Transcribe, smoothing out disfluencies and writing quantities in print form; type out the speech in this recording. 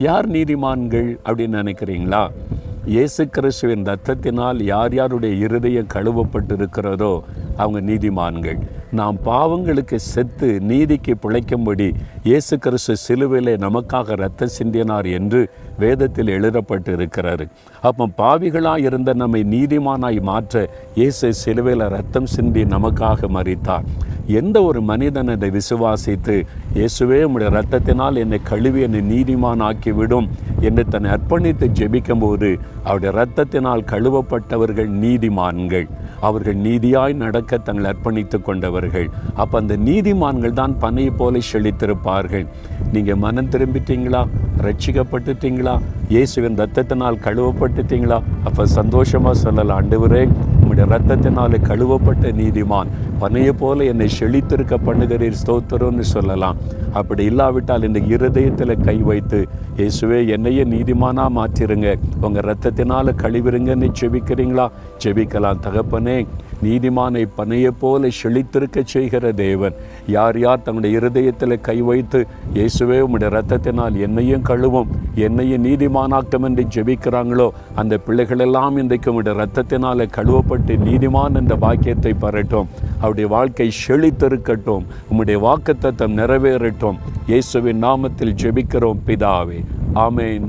யார் நீதிமான்கள் அப்படின்னு நினைக்கிறீங்களா? இயேசு கிறிஸ்துவின் இரத்தத்தினால் யார் யாருடைய இருதயம் கழுவப்பட்டு இருக்கிறதோ அவங்க நீதிமான்கள். நாம் பாவங்களுக்கு செத்து நீதிக்கு பிழைக்கும்படி இயேசு கிறிஸ்து சிலுவையிலே நமக்காக இரத்தம் சிந்தினார் என்று வேதத்தில் எழுதப்பட்டு இருக்கிறாரு. அப்போ பாவிகளாக இருந்த நம்மை நீதிமானாய் மாற்ற இயேசு சிலுவையில் இரத்தம் சிந்தி நமக்காக மரித்தார். எந்த ஒரு மனிதன் அதை விசுவாசித்து இயேசுவே உம்முடைய இரத்தத்தினால் என்னை கழுவி என்னை நீதிமானாக்கி விடும் என்று தன்னை அர்ப்பணித்து ஜெபிக்கும்போது அவருடைய இரத்தத்தினால் கழுவப்பட்டவர்கள் நீதிமான்கள். அவர்கள் நீதியாய் நடக்க தங்களை அர்ப்பணித்து கொண்டவர்கள். அப்போ அந்த நீதிமான்கள் தான் பனையை போல செழித்திருப்பார்கள். நீங்கள் மனம் திரும்பிட்டீங்களா? ரட்சிக்கப்பட்டுட்டீங்களா? இயேசுவின் இரத்தத்தினால் கழுவப்பட்டுட்டீங்களா? அப்போ சந்தோஷமாக சொல்லலாம், ஆண்டவரே உம்முடைய இரத்தத்தினால் கழுவப்பட்ட நீதிமான், பனையை போல என்னை செழித்திருக்க பண்ணுகிறீர், ஸ்தோத்திரம்னு சொல்லலாம். அப்படி இல்லாவிட்டால் இந்த இருதயத்தில் கை வைத்து இயேசுவே என்னையே நீதிமானாக மாற்றிருங்க, உங்கள் இரத்தத்தினால் கழுவிருங்கன்னு ஜெபிக்கிறீங்களா? ஜெபிக்கலாம். தகப்பனே, நீதிமானை பனையை போல செழித்திருக்க செய்கிற தேவன், யார் யார் தங்களுடைய இருதயத்தில் கை வைத்து இயேசுவே உம்முடைய இரத்தத்தினால் என்னையும் கழுவும், என்னையும் நீதிமானாக்கம் என்று ஜெபிக்கிறாங்களோ அந்த பிள்ளைகளெல்லாம் இன்றைக்கு உம்முடைய இரத்தத்தினால் கழுவப்பட்டு நீதிமான் என்ற வாக்கியத்தை பெறட்டும். அவருடைய வாழ்க்கை செழித்திருக்கட்டும். உம்முடைய வாக்குத்தத்தம் நிறைவேறட்டும். இயேசுவின் நாமத்தில் ஜெபிக்கிறோம் பிதாவே, ஆமேன்.